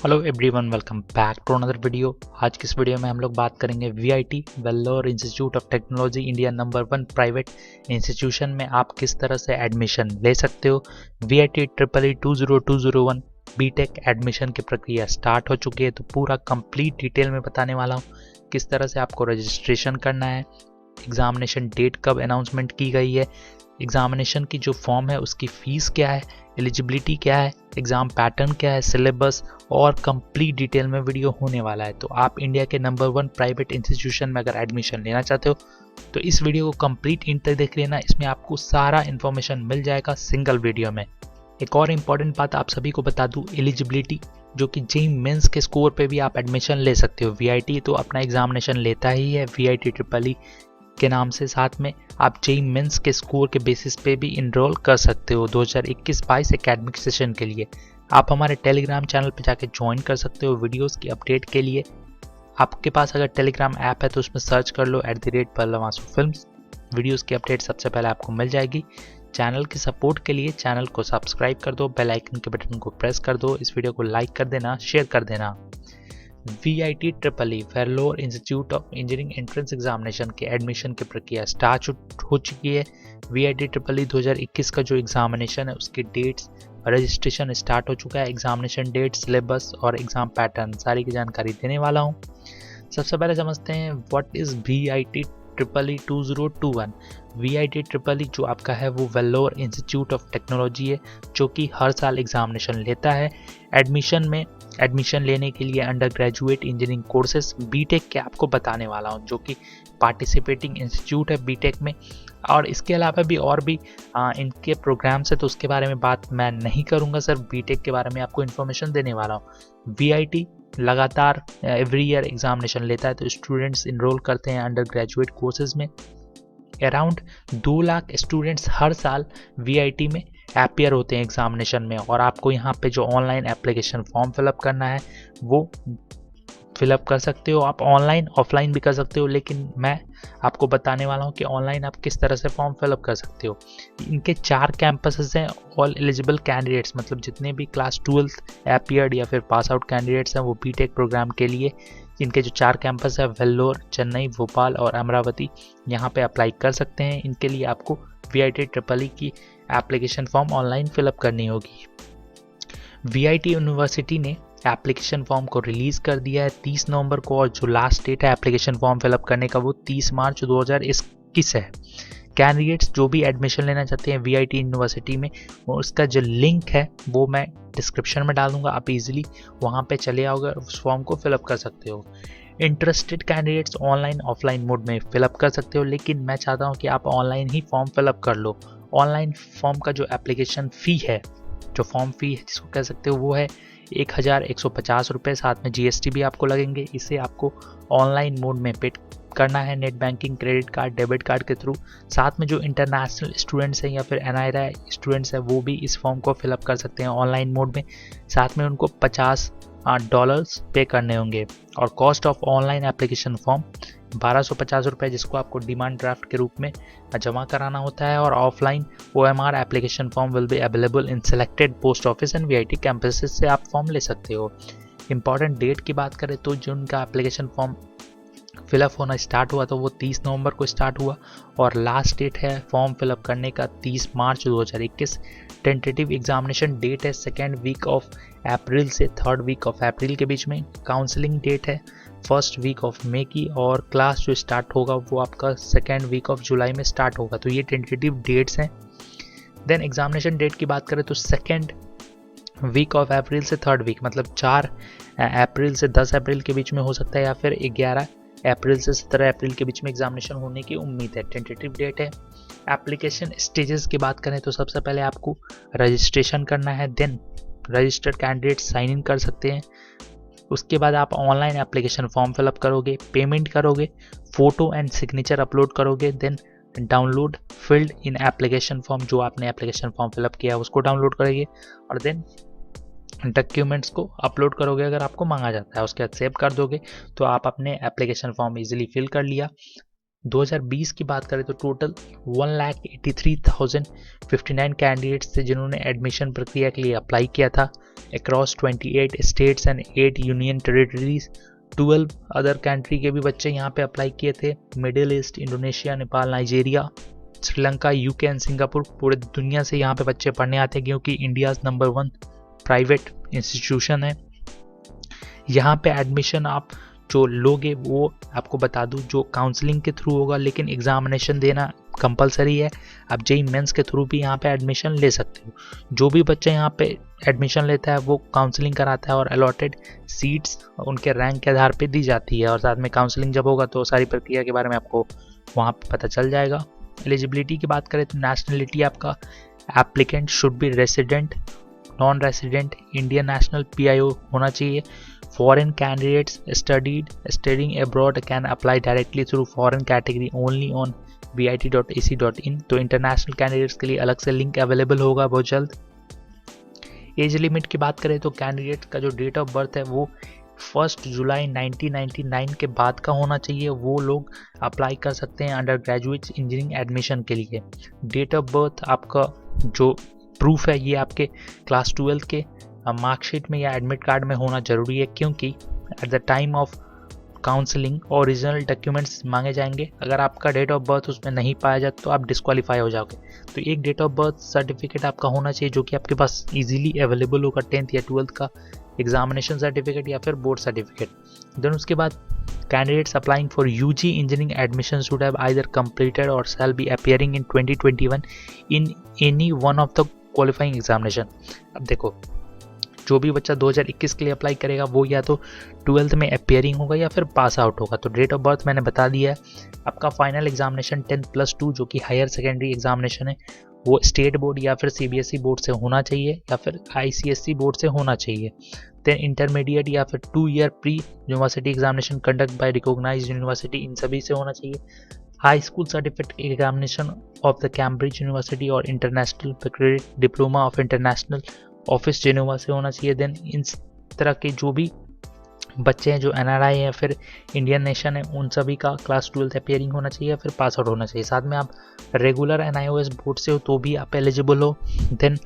Hello everyone, welcome back to another video. आज की इस वीडियो में हम लोग बात करेंगे VIT Vellore institute of technology India number 1 private institution में आप किस तरह से एडमिशन ले सकते हो। वीआईटी EEE 20201 बीटेक एडमिशन की प्रक्रिया स्टार्ट हो चुकी है, तो पूरा कंप्लीट डिटेल में बताने वाला हूँ किस तरह से आपको रजिस्ट्रेशन करना है, एग्जामिनेशन डेट कब अनाउंसमेंट की गई है, एग्जामिनेशन की जो फॉर्म है उसकी फ़ीस क्या है, एलिजिबिलिटी क्या है, एग्ज़ाम पैटर्न क्या है, सिलेबस और कंप्लीट डिटेल में वीडियो होने वाला है। तो आप इंडिया के नंबर 1 प्राइवेट इंस्टीट्यूशन में अगर एडमिशन लेना चाहते हो तो इस वीडियो को कंप्लीट इन तक देख लेना। इसमें आपको सारा इन्फॉर्मेशन मिल जाएगा सिंगल वीडियो में। एक और इम्पॉर्टेंट बात आप सभी को बता दूं, एलिजिबिलिटी जो कि जेईई मेंस के स्कोर पे भी आप एडमिशन ले सकते हो। वीआईटी तो अपना एग्जामिनेशन लेता ही है वीआईटी EEE के नाम से, साथ में आप जेईई मेंस के स्कोर के बेसिस पे भी इनरोल कर सकते हो 2021-22 एकेडमिक सेशन के लिए। आप हमारे टेलीग्राम चैनल पे जाके ज्वाइन कर सकते हो वीडियोस की अपडेट के लिए। आपके पास अगर टेलीग्राम ऐप है तो उसमें सर्च कर लो @पल्लवासुफिल्म्स। वीडियोस की अपडेट सबसे पहले आपको मिल जाएगी। चैनल की सपोर्ट के लिए चैनल को सब्सक्राइब कर दो, बेल आइकन के बटन को प्रेस कर दो, इस वीडियो को लाइक कर देना, शेयर कर देना। VIT EEE Vellore institute of engineering entrance examination के एडमिशन की प्रक्रिया स्टार्ट हो चुकी है। वीआईटी EEE 2021 का जो एग्जामिनेशन है उसकी डेट्स, रजिस्ट्रेशन स्टार्ट हो चुका है। एग्जामिनेशन डेट, सिलेबस और एग्जाम पैटर्न सारी की जानकारी देने वाला हूँ। सबसे पहले समझते हैं what is VIT EEE 2021। VIT EEE जो आपका है वो वेल्लोर इंस्टीट्यूट ऑफ टेक्नोलॉजी है, जो कि हर साल एग्जामिनेशन लेता है। एडमिशन लेने के लिए under graduate engineering courses B Tech के आपको बताने वाला हूँ, जो कि पार्टिसिपेटिंग इंस्टीट्यूट है बीटेक में। और इसके अलावा भी और भी इनके प्रोग्राम्स है, तो उसके बारे में बात मैं नहीं करूँगा, सर बीटेक के बारे में आपको इन्फॉर्मेशन देने वाला हूँ। वीआईटी लगातार एवरी ईयर एग्जामिनेशन लेता है, तो स्टूडेंट्स इनरोल करते हैं अंडर ग्रेजुएट कोर्सेज में। अराउंड 2 लाख स्टूडेंट्स हर साल वीआईटी में अपीयर होते हैं एग्जामिनेशन में, और आपको यहाँ पे जो ऑनलाइन एप्लीकेशन फॉर्म फिलअप करना है वो फिलअप कर सकते हो। आप ऑनलाइन ऑफलाइन भी कर सकते हो, लेकिन मैं आपको बताने वाला हूँ कि ऑनलाइन आप किस तरह से फॉर्म फिलअप कर सकते हो। इनके 4 कैंपसेस हैं। ऑल एलिजिबल कैंडिडेट्स मतलब जितने भी क्लास 12th अपीयर्ड या फिर पास आउट कैंडिडेट्स हैं वो बीटेक प्रोग्राम के लिए इनके जो 4 कैंपस है वेल्लोर, चेन्नई, भोपाल और अमरावती, यहाँ पे अप्लाई कर सकते हैं। इनके लिए आपको वीआईटी EEE की एप्लीकेशन फॉर्म ऑनलाइन फिलअप करनी होगी। वीआईटी यूनिवर्सिटी ने एप्लीकेशन फॉर्म को रिलीज़ कर दिया है 30 नवंबर को, और जो लास्ट डेट है एप्लीकेशन फॉर्म फिलअप करने का वो 30 मार्च 2021 है। कैंडिडेट्स जो भी एडमिशन लेना चाहते हैं वीआईटी यूनिवर्सिटी में, उसका जो लिंक है वो मैं डिस्क्रिप्शन में डाल दूंगा, आप इजीली वहाँ पे चले आओगे, उस फॉर्म को फिलअप कर सकते हो। Interested candidates online offline mode में फिलअप कर सकते हो, लेकिन मैं चाहता हूँ कि आप ऑनलाइन ही फॉर्म फिलअप कर लो। ऑनलाइन फॉर्म का जो एप्लीकेशन फ़ी है, जो फॉर्म फ़ी है जिसको कह सकते हो, वो है 1150 रुपये, साथ में जीएसटी भी आपको लगेंगे। इसे आपको ऑनलाइन मोड में पे करना है, net banking, credit card, debit card के थ्रू। साथ में जो इंटरनेशनल स्टूडेंट्स हैं या फिर एनआरआई स्टूडेंट्स हैं वो भी इस फॉर्म को फिलअप कर सकते हैं ऑनलाइन मोड में। साथ में उनको $50 पे करने होंगे, और cost of online application form 1250 रुपये, जिसको आपको डिमांड ड्राफ्ट के रूप में जमा कराना होता है। और offline OMR application form will be available in selected post office and VIT campuses से आप फॉर्म ले सकते हो। इंपॉर्टेंट डेट की बात करें तो जो उनका एप्लीकेशन फॉर्म फिलअप होना स्टार्ट हुआ तो वो 30 नवंबर को स्टार्ट हुआ, और लास्ट डेट है फॉर्म फिलअप करने का 30 मार्च 2021। टेंटेटिव एग्जामिनेशन डेट है 2nd वीक ऑफ अप्रैल से 3rd वीक ऑफ अप्रैल के बीच में। काउंसलिंग डेट है 1st वीक ऑफ मई की, और क्लास जो स्टार्ट होगा वो आपका 2nd वीक ऑफ जुलाई में स्टार्ट होगा। तो ये टेंटेटिव डेट्स हैं। देन एग्जामिनेशन डेट की बात करें तो 2nd वीक ऑफ अप्रैल से 3rd वीक, मतलब 4 अप्रैल से 10 अप्रैल के बीच में हो सकता है, या फिर 11 अप्रैल से 17 अप्रैल के बीच में एग्जामिनेशन होने की उम्मीद है। टेंटेटिव डेट है। एप्लीकेशन स्टेजेस की बात करें तो सबसे पहले आपको रजिस्ट्रेशन करना है, then registered candidate sign in कर सकते हैं। उसके बाद आप ऑनलाइन एप्लीकेशन फॉर्म फिलअप करोगे, पेमेंट करोगे, फोटो एंड सिग्नेचर अपलोड करोगे, then download filled in application form, जो आपने एप्लीकेशन फॉर्म फिलअप किया उसको डाउनलोड करेंगे, और देन डॉक्यूमेंट्स को अपलोड करोगे अगर आपको मांगा जाता है। उसके बाद सेव कर दोगे तो आप अपने एप्लीकेशन फॉर्म इजीली फिल कर लिया। 2020 की बात करें तो टोटल 1,83,059 कैंडिडेट्स थे जिन्होंने एडमिशन प्रक्रिया के लिए अप्लाई किया था across 28 states and 8 union territories. 12 other country के भी बच्चे यहाँ पे अप्लाई किए थे, middle east, Indonesia, Nepal, Nigeria, Sri Lanka, UK and Singapore. पूरे दुनिया से यहाँ पे बच्चे पढ़ने आते हैं क्योंकि इंडिया नंबर 1 प्राइवेट इंस्टीट्यूशन है। यहाँ पे एडमिशन आप जो लोगे वो आपको बता दूं जो काउंसलिंग के थ्रू होगा, लेकिन एग्जामिनेशन देना कंपलसरी है। आप जेईई मेंस के थ्रू भी यहाँ पे एडमिशन ले सकते हो। जो भी बच्चा यहाँ पे एडमिशन लेता है वो काउंसलिंग कराता है और अलॉटेड सीट्स उनके रैंक के आधार पे दी जाती है, और साथ में काउंसलिंग जब होगा तो सारी प्रक्रिया के बारे में आपको वहाँ पे पता चल जाएगा। एलिजिबिलिटी की बात करें तो नेशनलिटी आपका applicant should be resident, non resident, Indian national, PIO होना चाहिए। Foreign candidates studying abroad can apply directly through foreign category only on vit.ac.in। तो इंटरनेशनल कैंडिडेट्स के लिए अलग से लिंक अवेलेबल होगा बहुत जल्द। एज लिमिट की बात करें तो कैंडिडेट का जो डेट ऑफ बर्थ है वो 1 जुलाई 1999 के बाद का होना चाहिए। वो लोग अप्लाई कर सकते हैं अंडर ग्रेजुएट इंजीनियरिंग एडमिशन के लिए। डेट ऑफ बर्थ आपका जो प्रूफ है ये आपके क्लास 12 के मार्कशीट में या एडमिट कार्ड में होना जरूरी है, क्योंकि at the time of counselling original documents मांगे जाएंगे। अगर आपका डेट ऑफ बर्थ उसमें नहीं पाया जाता तो आप डिस्क्वालीफाई हो जाओगे। तो एक डेट ऑफ बर्थ सर्टिफिकेट आपका होना चाहिए जो कि आपके पास इजीली अवेलेबल होगा, 10th या 12th का एग्जामिनेशन सर्टिफिकेट या फिर बोर्ड सर्टिफिकेट। देन उसके बाद candidates applying for UG engineering admission should have either completed और shall be appearing in 2021 in any one of the qualifying examination. अब देखो, जो भी बच्चा 2021 के लिए अप्लाई करेगा वो या तो 12th में अपीयरिंग होगा या फिर पास आउट होगा। तो डेट ऑफ बर्थ मैंने बता दिया है। आपका फाइनल एग्जामिनेशन 10+2 जो कि हायर सेकेंडरी एग्जामिनेशन है वो स्टेट बोर्ड या फिर CBSE बोर्ड से होना चाहिए या फिर ICSE बोर्ड से होना चाहिए। देन इंटरमीडिएट या फिर 2 year pre university examination conduct by recognised university, इन सभी से होना चाहिए। High school certificate examination of the Cambridge university और international credit diploma of international office Geneva से होना चाहिए। देन इन तरह के जो भी बच्चे हैं जो NRI है फिर इंडियन नेशन है उन सभी का क्लास 12th अपीयरिंग होना चाहिए या फिर पास आउट होना चाहिए। साथ में आप रेगुलर NIOS बोर्ड से हो तो भी आप एलिजिबल हो। देन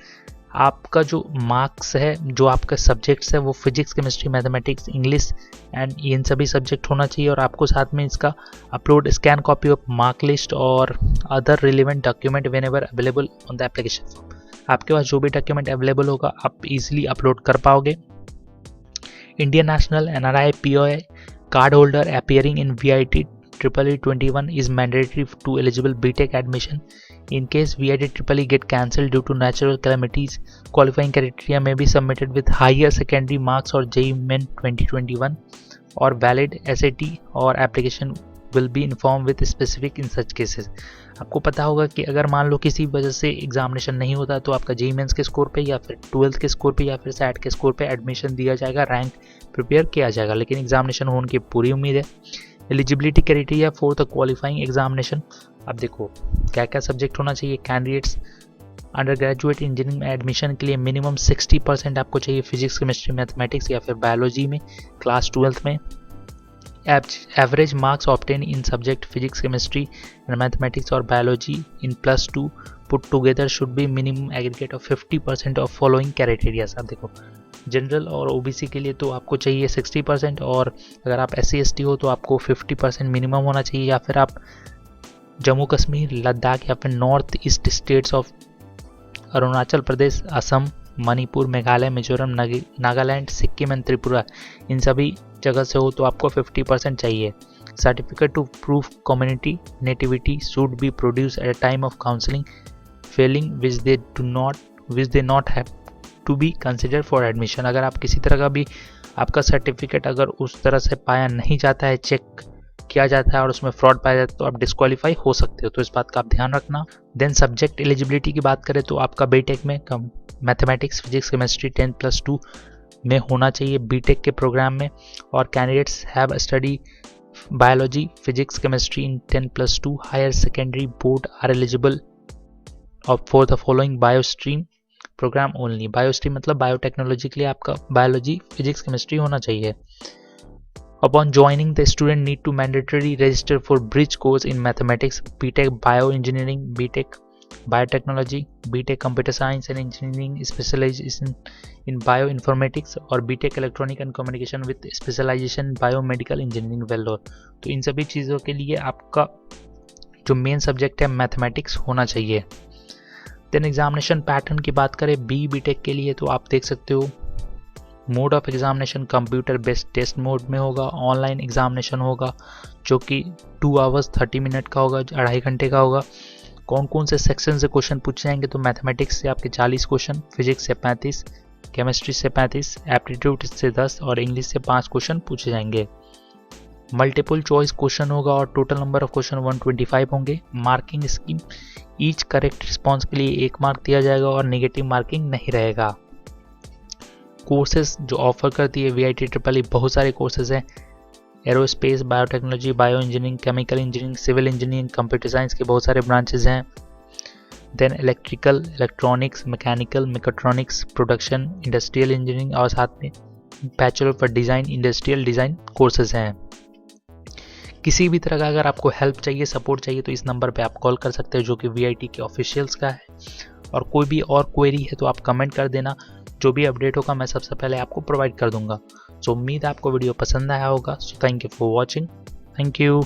आपका जो मार्क्स है, जो आपका सब्जेक्ट्स है वो physics, chemistry, mathematics, English and इन सभी सब्जेक्ट होना चाहिए। और आपको साथ में इसका upload scan copy of mark list और other relevant document whenever available on the application form. आपके पास जो भी डॉक्यूमेंट अवेलेबल होगा आप इजीली अपलोड कर पाओगे। Indian national, NRI, POI card holder appearing in VIT EEE-21 is mandatory to eligible BTech admission. In case VIT EEE get cancelled due to natural calamities, qualifying criteria may be submitted with higher secondary marks or JEE Main 2021 or valid SAT or application will be informed with specific in such cases। आपको पता होगा कि अगर मान लो किसी वजह से examination नहीं होता तो आपका JEE मेंस के स्कोर पे या फिर 12th के स्कोर पे या फिर SAT के स्कोर पे एडमिशन दिया जाएगा, रैंक प्रिपेयर किया जाएगा, लेकिन एग्जामिनेशन होने की पूरी उम्मीद है। Eligibility criteria for the qualifying examination. अब देखो क्या क्या सब्जेक्ट होना चाहिए। कैंडिडेट्स अंडर ग्रेजुएट इंजीनियरिंग में एडमिशन के लिए मिनिमम 60% आपको चाहिए फिजिक्स, केमिस्ट्री, मैथमेटिक्स या फिर बायोलॉजी में क्लास 12th में। Average marks obtain in subject physics, chemistry and mathematics और biology in +2 put together should be minimum aggregate of 50% of following criteria. अब देखो, जनरल और OBC के लिए तो आपको चाहिए 60% और अगर आप SC ST हो तो आपको 50% मिनिमम होना चाहिए, या फिर आप जम्मू कश्मीर, लद्दाख या फिर north east states of Arunachal Pradesh, Assam, Manipur, Meghalaya, Mizoram, Nagaland, Sikkim and Tripura इन सभी जगह से हो तो आपको 50% चाहिए। Certificate to proof community nativity should be produce at a time of counselling, failing which they not have to be consider for admission. अगर आप किसी तरह का भी आपका सर्टिफिकेट अगर उस तरह से पाया नहीं जाता है, चेक किया जाता है और उसमें फ्रॉड पाया जाता है तो आप डिस्क्वालीफाई हो सकते हो, तो इस बात का आप ध्यान रखना। देन सब्जेक्ट एलिजिबिलिटी की बात करें तो आपका बीटेक में मैथमेटिक्स, फिजिक्स, केमिस्ट्री 10+2 में होना चाहिए बीटेक के प्रोग्राम में, और candidates have study biology, physics, chemistry in 10+2 higher secondary board are eligible for the following bio stream program only. Bio stream मतलब बायोटेक्नोलॉजी के लिए आपका बायोलॉजी, फिजिक्स, केमिस्ट्री होना चाहिए। Upon joining, the student need to mandatorily register for bridge course in mathematics, BTech Bioengineering, BTech Biotechnology, BTech Computer Science and Engineering specialization in Bioinformatics और BTech Electronic and Communication with specialization Biomedical Engineering Vellore. तो इन सभी चीज़ों के लिए आपका जो main subject है mathematics होना चाहिए। देन एग्जामिनेशन पैटर्न की बात करें BTech के लिए तो आप देख सकते हो mode of examination computer based test mode में होगा, ऑनलाइन एग्जामिनेशन होगा जो कि 2 आवर्स 30 मिनट का होगा, 2.5 घंटे का होगा। कौन कौन से सेक्शन से क्वेश्चन पूछे जाएंगे तो मैथमेटिक्स से आपके 40 क्वेश्चन, फिजिक्स से 35, केमिस्ट्री से 35, एप्टीट्यूड से 10 और इंग्लिश से 5 क्वेश्चन पूछे जाएंगे। मल्टीपल चॉइस क्वेश्चन होगा और टोटल नंबर ऑफ क्वेश्चन 125 होंगे। Marking scheme each correct response के लिए 1 मार्क दिया जाएगा और नेगेटिव मार्किंग नहीं रहेगा। कोर्सेज जो ऑफर करती है VIT ट्रिपल ई, बहुत सारे कोर्सेज हैं। Aerospace, biotechnology, bio engineering, chemical engineering, civil engineering, computer science के बहुत सारे ब्रांचेज हैं। Then electrical, electronics, mechanical, mechatronics, production, industrial engineering और साथ में bachelor of design, industrial design courses हैं। किसी भी तरह का अगर आपको हेल्प चाहिए, सपोर्ट चाहिए तो इस नंबर पे आप कॉल कर सकते हो जो कि VIT के ऑफिशियल्स का है। और कोई भी और क्वेरी है तो आप कमेंट कर देना, जो भी अपडेट होगा मैं सबसे पहले आपको प्रोवाइड कर दूंगा। सो उम्मीद है आपको वीडियो पसंद आया होगा। So thank you for watching. Thank you.